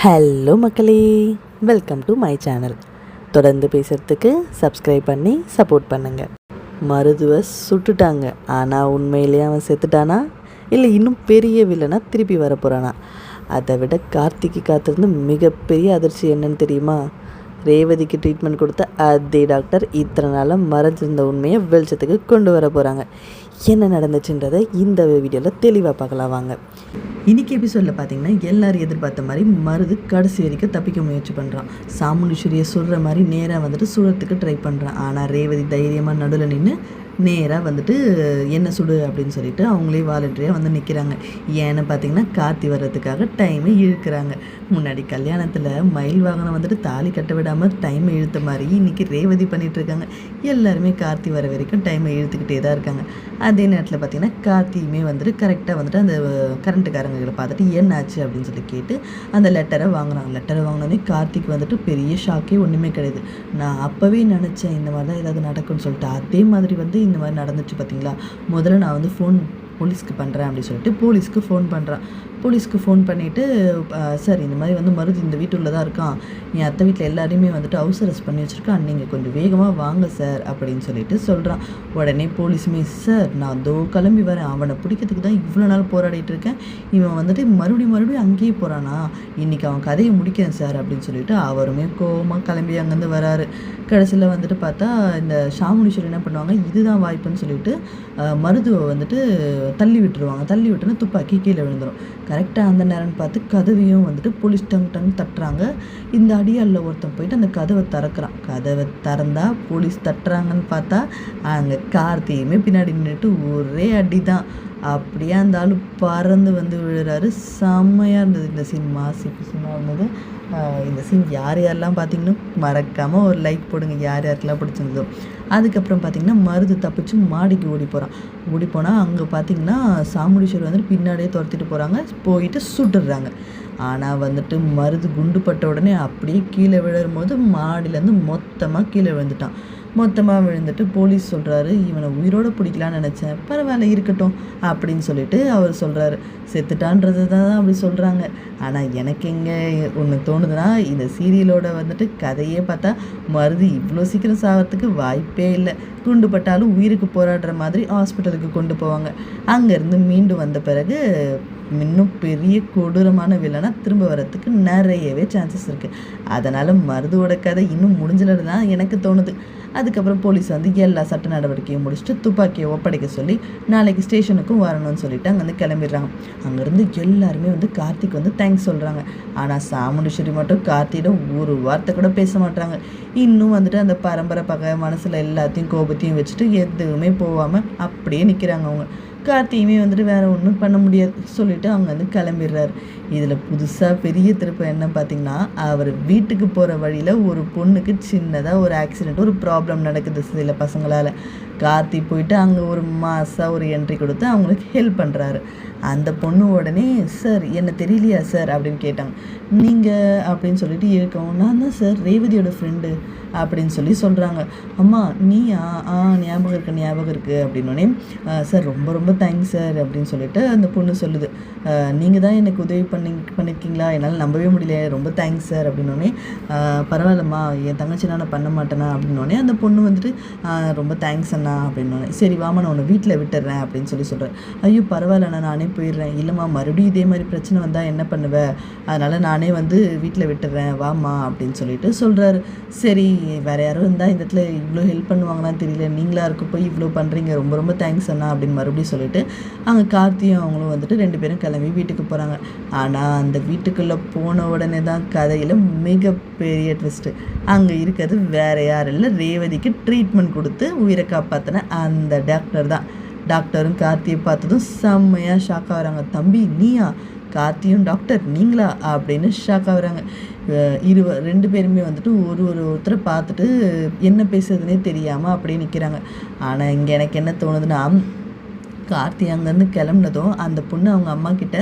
Hello மக்களே, welcome to my channel. தொடர்ந்து பேசுகிறதுக்கு சப்ஸ்கிரைப் பண்ணி சப்போர்ட் பண்ணுங்கள். மருதுவை சுட்டுட்டாங்க, ஆனால் உண்மையிலேயே அவன் செத்துட்டானா இல்லை இன்னும் பெரிய வில்லனா திருப்பி வரப்போகிறானா? அதை விட கார்த்திக்கு காத்திருந்து மிகப்பெரிய அதிர்ச்சி என்னன்னு தெரியுமா? ரேவதிக்கு ட்ரீட்மெண்ட் கொடுத்த அதே டாக்டர் இத்தனை நாளாக மறைஞ்சிருந்த உண்மையை வெளிச்சத்துக்கு கொண்டு வர போகிறாங்க. என்ன நடந்துச்சுன்றதை இந்த வீடியோவில் தெளிவாக பார்க்கலாம் வாங்க. இன்றைக்கி எபிசோடில் பார்த்தீங்கன்னா எல்லோரும் எதிர்பார்த்த மாதிரி மருது கடைசி வரைக்கும் தப்பிக்க முயற்சி பண்ணுறான். சாமுண்டீஸ்வரியை சுடுற மாதிரி நேராக வந்துட்டு சுடுறதுக்கு ட்ரை பண்ணுறான். ஆனால் ரேவதி தைரியமாக நடுவில் நின்று நேராக வந்துட்டு என்ன சுடு அப்படின்னு சொல்லிட்டு அவங்களே வாலண்டரியாக வந்து நிற்கிறாங்க. ஏன்னு பார்த்தீங்கன்னா கார்த்தி வர்றதுக்காக டைமை இழுக்கிறாங்க. முன்னாடி கல்யாணத்தில் மயில் வாகனம் வந்துட்டு தாலி கட்ட விடாமல் டைமை இழுத்த மாதிரி இன்றைக்கி ரேவதி பண்ணிகிட்ருக்காங்க. எல்லாருமே கார்த்தி வர வரைக்கும் டைமை இழுத்துக்கிட்டே தான் இருக்காங்க. அதே நேரத்தில் பார்த்திங்கன்னா கார்த்தியுமே வந்துட்டு கரெக்டாக வந்துட்டு அந்த கரண்ட்டுக்காரங்களை பார்த்துட்டு என்னாச்சு அப்படின்னு சொல்லி கேட்டு அந்த லெட்டரை வாங்குறாங்க. லெட்டரை வாங்கினோடனே கார்த்திக் வந்துட்டு பெரிய ஷாக்கே ஒன்றுமே கிடையாது. நான் அப்போவே நினச்சேன் இந்த மாதிரி தான் ஏதாவது நடக்கும்னு சொல்லிட்டு. அதே மாதிரி வந்து இந்த மாதிரி நடந்துச்சு பார்த்தீங்களா. முதல்ல நான் வந்து போலீஸ்க்கு பண்ணுறேன் அப்படின்னு சொல்லிட்டு போலீஸ்க்கு ஃபோன் பண்ணுறான். போலீஸ்க்கு ஃபோன் பண்ணிவிட்டு சார் இந்த மாதிரி வந்து மருது இந்த வீட்டுள்ள தான் இருக்கான், என் அத்தை வீட்டில் எல்லாரையுமே வந்துட்டு ஹவுஸ் அரெஸ்ட் பண்ணி வச்சுருக்கான், நீங்கள் கொஞ்சம் வேகமாக வாங்க சார் அப்படின்னு சொல்லிட்டு சொல்கிறான். உடனே போலீஸுமே சார் நான் கிளம்பி வரேன், அவனை பிடிக்கிறதுக்கு தான் இவ்வளோ நாள் போராடிட்டு இருக்கேன், இவன் வந்துட்டு மறுபடியும் அங்கேயே போகிறானா, இன்றைக்கி அவன் கதையை முடிக்கிறேன் சார் அப்படின்னு சொல்லிட்டு அவருமே கோவமாக கிளம்பி அங்கேருந்து வராரு. கடைசியில் வந்துட்டு பார்த்தா இந்த சாமுண்டீஸ்வரி என்ன பண்ணுவாங்க, இதுதான் வாய்ப்புன்னு சொல்லிட்டு மருதுவை வந்துட்டு தள்ளி விட்டுருவாங்க. தள்ளி விட்டுன்னு துப்பாக்கி கீழே விழுந்துடும். கரெக்டாக அந்த நேரம்னு பார்த்து கதவையும் வந்துட்டு போலீஸ் டங் தட்டுறாங்க. இந்த அடியாளில் ஒருத்தன் போயிட்டு அந்த கதவை திறக்கிறான். கதவை திறந்தா போலீஸ் தட்டுறாங்கன்னு பார்த்தா அங்கே கார்த்தியுமே பின்னாடி நின்றுட்டு ஒரே அடி தான். அப்படியே அந்த ஆள் பறந்து வந்து விழுறாரு. செம்மையாக இருந்தது இந்த சீன், மாசிமாக இருந்தது. இந்த சீன் யாரெல்லாம் பார்த்தீங்கன்னா மறக்காமல் ஒரு லைக் போடுங்க, யாருக்கெல்லாம் பிடிச்சிருந்ததோ. அதுக்கப்புறம் பார்த்திங்கன்னா மருது தப்பிச்சு மாடிக்கு ஓடி போனால் அங்கே பார்த்திங்கன்னா சாமுண்டீஸ்வரி வந்துட்டு பின்னாடியே துரத்திட்டு போகிறாங்க. போயிட்டு சுட்டுடுறாங்க. ஆனால் வந்துட்டு மருது குண்டுப்பட்ட உடனே அப்படியே கீழே விழும்போது மாடியிலேருந்து மொத்தமாக கீழே விழுந்துட்டான். மொத்தமாக விழுந்துட்டு போலீஸ் சொல்கிறாரு, இவனை உயிரோடு பிடிக்கலான்னு நினச்சேன், பரவாயில்ல இருக்கட்டும் அப்படின்னு சொல்லிட்டு அவர் சொல்கிறாரு. செத்துட்டான்றது தான் அப்படி சொல்கிறாங்க. ஆனால் எனக்கு எங்கே ஒன்று தோணுதுன்னா, இந்த சீரியலோட வந்துட்டு கதையே பார்த்தா மருது இவ்வளோ சீக்கிரம் சாகிறதுக்கு வாய்ப்பே இல்லை. குண்டுப்பட்டாலும் உயிருக்கு போராடுற மாதிரி ஹாஸ்பிட்டலுக்கு கொண்டு போவாங்க. அங்கேருந்து மீண்டும் வந்த பிறகு இன்னும் பெரிய கொடூரமான வில்லனா திரும்ப வரத்துக்கு நிறையவே சான்சஸ் இருக்குது. அதனால் மருதுவோட கதை இன்னும் முடிஞ்சலன்னு தான் எனக்கு தோணுது. அதுக்கப்புறம் போலீஸ் வந்து எல்லா சட்ட நடவடிக்கையும் முடிச்சுட்டு துப்பாக்கியை ஒப்படைக்க சொல்லி நாளைக்கு ஸ்டேஷனுக்கும் வரணும்னு சொல்லிட்டு அங்கேருந்து கிளம்பிடுறாங்க. அங்கேருந்து எல்லாருமே வந்து கார்த்திக் வந்து தேங்க்ஸ் சொல்கிறாங்க. ஆனால் சாமுண்டீஸ்வரி மட்டும் கார்த்தியிடம் ஒரு வார்த்தை கூட பேச மாட்டாங்க. இன்னும் வந்துட்டு அந்த பரம்பரை பகை மனசில் எல்லாத்தையும் கோபத்தையும் வச்சுட்டு எதுவுமே போகாமல் அப்படியே நிற்கிறாங்க. அவங்க கார்த்தியுமே வந்துட்டு வேறு ஒன்றும் பண்ண முடியாது சொல்லிவிட்டு அவங்க வந்து கிளம்பிடுறாரு. இதில் புதுசாக பெரிய திருப்பம் என்ன பார்த்திங்கன்னா, அவர் வீட்டுக்கு போகிற வழியில் ஒரு பொண்ணுக்கு சின்னதாக ஒரு ஆக்சிடெண்ட், ஒரு ப்ராப்ளம் நடக்குது சில பசங்களால். கார்த்தி போயிட்டு அங்கே ஒரு மாதம் ஒரு என்ட்ரி கொடுத்து அவங்களுக்கு ஹெல்ப் பண்ணுறாரு. அந்த பொண்ணு உடனே சார் என்ன தெரியலையா சார் அப்படின்னு கேட்டாங்க. நீங்கள் அப்படின்னு சொல்லிட்டு இருக்கவும், நான் தான் சார் ரேவதியோட ஃப்ரெண்டு அப்படின்னு சொல்கிறாங்க. அம்மா நீயா? ஞாபகம் இருக்குது அப்படின்னோடனே சார் ரொம்ப தேங்க்ஸ் சார் அப்படின்னு சொல்லிட்டு அந்த பொண்ணு சொல்லுது. நீங்கள் தான் எனக்கு உதவி பண்ணியிருக்கீங்களா, என்னால் நம்பவே முடியல, ரொம்ப தேங்க்ஸ் சார் அப்படின்னோடனே பரவாயில்லம்மா, என் தங்கச்சி நான் பண்ண மாட்டேனா அப்படின்னோடனே அந்த பொண்ணு வந்துட்டு ரொம்ப தேங்க்ஸ் அண்ணா அப்படின்னோடனே சரி வாமா நான் உன்னை வீட்டில் விட்டுறேன் அப்படின்னு சொல்கிறேன். ஐயோ பரவாயில்லண்ணா நானே போயிடுறேன். இல்லைம்மா மறுபடியும் இதே மாதிரி பிரச்சனை வந்தால் என்ன பண்ணுவேன், அதனால் நானே வந்து வீட்டில் விட்டுறேன் வாமா அப்படின்னு சொல்லிட்டு சொல்கிறாரு. சரி வேறு யாரும் இருந்தால் இந்த இடத்துல இவ்வளோ ஹெல்ப் பண்ணுவாங்கன்னு தெரியல, நீங்களாக இருக்க போய் இவ்வளோ பண்ணுறீங்க, ரொம்ப தேங்க்ஸ் அண்ணா அப்படின்னு மறுபடியும் சொல்லிட்டு அங்கே கார்த்தியும் அவங்களும் வந்துட்டு 2 பேரும் கிளம்பி வீட்டுக்கு போகிறாங்க. ஆனால் அந்த வீட்டுக்குள்ளே போன உடனே தான் கதையில் மிகப்பெரிய ட்விஸ்ட்டு. அங்கே இருக்கிறது வேறு யாரும் இல்லை, ரேவதிக்கு ட்ரீட்மெண்ட் கொடுத்து உயிரை காப்பாற்றின அந்த டாக்டர் தான். டாக்டரும் கார்த்தியை பார்த்ததும் செம்மையாக ஷாக் ஆகிறாங்க. தம்பி நீயா? கார்த்தியும் டாக்டர் நீங்களா அப்படின்னு ஷாக் ஆகுறாங்க. 2 பேருமே வந்துட்டு ஒருத்தரை பார்த்துட்டு என்ன பேசுறதுனே தெரியாமல் அப்படியே நிற்கிறாங்க. ஆனால் இங்கே எனக்கு என்ன தோணுதுன்னா, கார்த்தி அங்கேருந்து கிளம்புனதும் அந்த பொண்ணு அவங்க அம்மா கிட்ட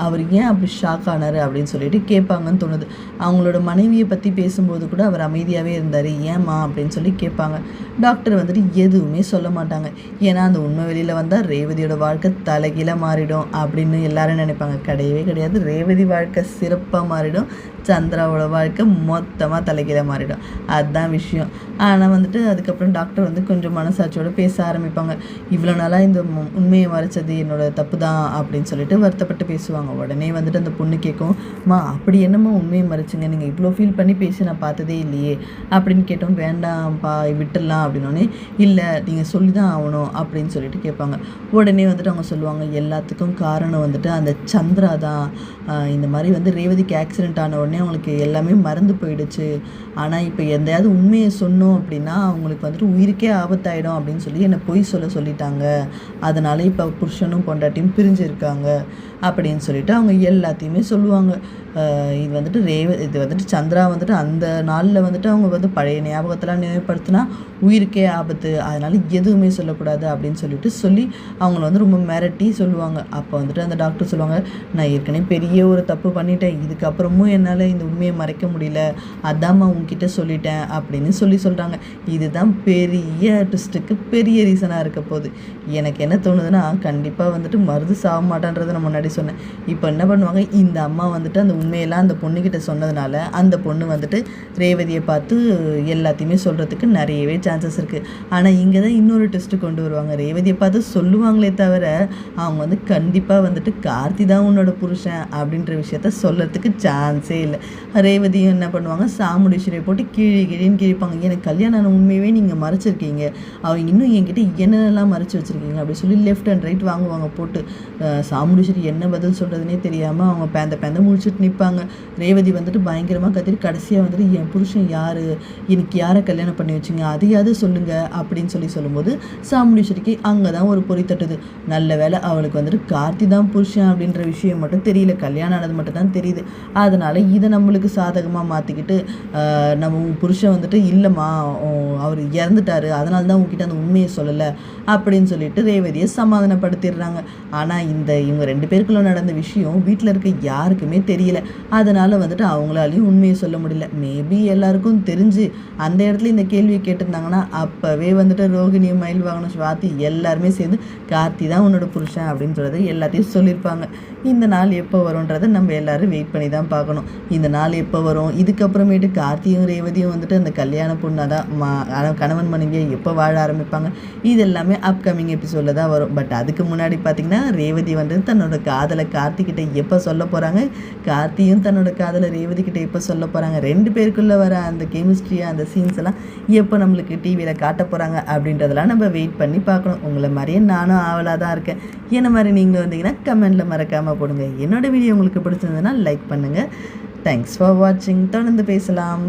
அவர் ஏன் அப்படி ஷாக் ஆனார் அப்படின்னு சொல்லிட்டு கேட்பாங்கன்னு தோணுது. அவங்களோட மனைவியை பற்றி பேசும்போது கூட அவர் அமைதியாகவே இருந்தார். ஏம்மா அப்படின்னு சொல்லி கேட்பாங்க. டாக்டர் வந்துட்டு எதுவுமே சொல்ல மாட்டாங்க. ஏன்னா அந்த உண்மை வெளியில் வந்தால் ரேவதியோட வாழ்க்கை தலைகீழாக மாறிடும் அப்படின்னு எல்லாரும் நினைப்பாங்க. கிடையவே கிடையாது. ரேவதி வாழ்க்கை சிறப்பாக மாறிடும், சந்திராவோட வாழ்க்கை மொத்தமாக தலைகீழாக மாறிடும். அதுதான் விஷயம். ஆனால் வந்துட்டு அதுக்கப்புறம் டாக்டர் வந்து கொஞ்சம் மனசாட்சியோடு பேச ஆரம்பிப்பாங்க. இவ்வளோ நாளாக இந்த உண்மையை மறைச்சது என்னோட தப்பு தான் அப்படின்னு சொல்லிட்டு வருத்தப்பட்டு பேசுவாங்க. உடனே வந்துட்டு அந்த பொண்ணு கேட்கும், மா அப்படி என்னம்மா உண்மையை மறைச்சிங்க, நீங்கள் இவ்வளோ ஃபீல் பண்ணி பேசி நான் பார்த்ததே இல்லையே அப்படின்னு கேட்டோம். வேண்டாம்ப்பா விட்டுடலாம் அப்படின்னோடனே, இல்லை நீங்கள் சொல்லி தான் ஆகணும் அப்படின்னு சொல்லிட்டு கேட்பாங்க. உடனே வந்துட்டு அவங்க சொல்லுவாங்க, எல்லாத்துக்கும் காரணம் வந்துட்டு அந்த சந்திரா தான். இந்த மாதிரி வந்து ரேவதிக்கு ஆக்சிடென்ட் ஆன உடனே அவங்களுக்கு எல்லாமே மறந்து போயிடுச்சு. ஆனால் இப்போ எந்தையாவது உண்மையை சொன்னோம் அப்படின்னா அவங்களுக்கு வந்துட்டு உயிருக்கே ஆபத்தாயிடும் அப்படின்னு சொல்லி என்னை பொய் சொல்லிட்டாங்க. அதனால இப்போ புருஷனும் பொண்டாட்டியும் பிரிஞ்சிருக்காங்க அப்படின்னு சொல்லிட்டு அவங்க எல்லாத்தையுமே சொல்லுவாங்க. இது வந்துட்டு இது வந்துட்டு சந்திரா வந்துட்டு அந்த நாளில் வந்துட்டு அவங்க வந்து பழைய ஞாபகத்தெல்லாம் நினைவுபடுத்தினா உயிருக்கே ஆபத்து, அதனால் எதுவுமே சொல்லக்கூடாது அப்படின்னு சொல்லி அவங்கள வந்து ரொம்ப மிரட்டி சொல்லுவாங்க. அப்போ வந்துட்டு அந்த டாக்டர் சொல்லுவாங்க, நான் ஏற்கனவே பெரிய ஒரு தப்பு பண்ணிட்டேன், இதுக்கப்புறமும் என்னால் இந்த உண்மையை மறைக்க முடியல, அதாம்மா உங்ககிட்ட சொல்லிட்டேன் அப்படின்னு சொல்கிறாங்க. இதுதான் பெரிய ட்விஸ்ட்டுக்கு பெரிய ரீசனாக இருக்க போகுது. எனக்கு என்ன தோணுதுன்னா, கண்டிப்பாக வந்துட்டு மருது சாக மாட்டான்றதை நான் முன்னாடி சொன்னேன். இப்போ என்ன பண்ணுவாங்க, இந்த அம்மா வந்துட்டு அந்த உண்மையெல்லாம் அந்த பொண்ணுக்கிட்ட சொன்னதுனால அந்த பொண்ணு வந்துட்டு ரேவதியை பார்த்து எல்லாத்தையுமே சொல்கிறதுக்கு நிறையவே சான்சஸ் இருக்குது. ஆனால் இங்கே தான் இன்னொரு டெஸ்ட்டு கொண்டு வருவாங்க. ரேவதியை பார்த்து சொல்லுவாங்களே தவிர அவங்க வந்து கண்டிப்பாக வந்துட்டு கார்த்தி தான் உன்னோட புருஷன் அப்படின்ற விஷயத்த சொல்கிறதுக்கு சான்ஸே இல்லை. ரேவதியும் என்ன பண்ணுவாங்க, சாமுண்டீஸ்வரியை போட்டு கீழின்னு கிழிப்பாங்க. எனக்கு கல்யாணம் உண்மையவே நீங்கள் மறைச்சிருக்கீங்க, அவங்க இன்னும் என்கிட்ட என்னென்னலாம் மறைச்சி வச்சுருக்கீங்க அப்படி சொல்லி லெஃப்ட் அண்ட் ரைட் வாங்குவாங்க போட்டு. சாமுண்டீஸ்வரி என்ன பதில் சொல்கிறதுனே தெரியாமல் அவங்க பேந்த முடிச்சுட்டு நிற்பாங்க. ரேவதி வந்துட்டு பயங்கரமாக கத்திரி கடைசியாக வந்துட்டு என் புருஷன் யார், எனக்கு யாரை கல்யாணம் பண்ணி வச்சிங்க அதையாவது சொல்லுங்கள் அப்படின்னு சொல்லும்போது சாமுண்டீஸ்வரிக்கு அங்கே தான் ஒரு பொறி தட்டுது. நல்ல வேலை அவளுக்கு வந்துட்டு கார்த்தி தான் புருஷன் அப்படின்ற விஷயம் மட்டும் தெரியல, கல்யாணம் ஆனது மட்டும் தான் தெரியுது. அதனால் இதை நம்மளுக்கு சாதகமாக மாற்றிக்கிட்டு நம்ம புருஷன் வந்துட்டு இல்லைம்மா அவர் இறந்துட்டாரு, அதனால தான் உங்ககிட்ட அந்த உண்மையை சொல்லலை அப்படின்னு சொல்லிட்டு ரேவதியை சமாதானப்படுத்திடுறாங்க. ஆனால் இவங்க 2 பேருக்குள்ள நடந்த விஷயம் வீட்டில் இருக்க யாருக்குமே தெரியல. அதனால் வந்துட்டு அவங்களாலையும் உண்மையை சொல்ல முடியல. மேபி எல்லாருக்கும் தெரிஞ்சு அந்த இடத்துல இந்த கேள்வியை கேட்டிருந்தாங்கன்னா அப்போவே வந்துட்டு ரோகிணியும் மயில் வாகனம் ஸ்வாதி எல்லாருமே சேர்ந்து கார்த்தி தான் உன்னோட புருஷன் அப்படின்றத எல்லாத்தையும் சொல்லியிருப்பாங்க. இந்த நாள் எப்போ வரும்ன்றதை நம்ம எல்லோரும் வெயிட் பண்ணி தான் பார்க்கணும். இந்த நாள் எப்போ வரும், இதுக்கப்புறமேட்டு கார்த்தியும் ரேவதியும் வந்துட்டு அந்த கல்யாண பொண்ணாக தான் கணவன் மனைவியை எப்போ வாழ ஆரம்பிப்பாங்க, இது எல்லாமே அப்கமிங் எபிசோடில் தான் வரும். பட் அதுக்கு முன்னாடி பார்த்திங்கன்னா ரேவதி வந்து தன்னோட காதலை கார்த்திகிட்ட எப்போ சொல்ல போகிறாங்க, கார்த்தியும் தன்னோட காதலை ரேவதிக்கிட்ட எப்போ சொல்ல போகிறாங்க, 2 பேருக்குள்ளே வர அந்த கெமிஸ்ட்ரியாக அந்த சீன்ஸ் எல்லாம் எப்போ நம்மளுக்கு டிவியில் காட்ட போகிறாங்க அப்படின்றதெல்லாம் நம்ம வெயிட் பண்ணி பார்க்கணும். உங்களை மாதிரியே நானும் ஆவலாக தான் இருக்கேன். என்ன மாதிரி நீங்களும் வந்தீங்கன்னா கமெண்டில் மறக்காமல் போடுங்க. என்னோடய வீடியோ உங்களுக்கு பிடிச்சிருந்ததுன்னா லைக் பண்ணுங்கள். தேங்க்ஸ் ஃபார் வாட்சிங். தொடர்ந்து பேசலாம்.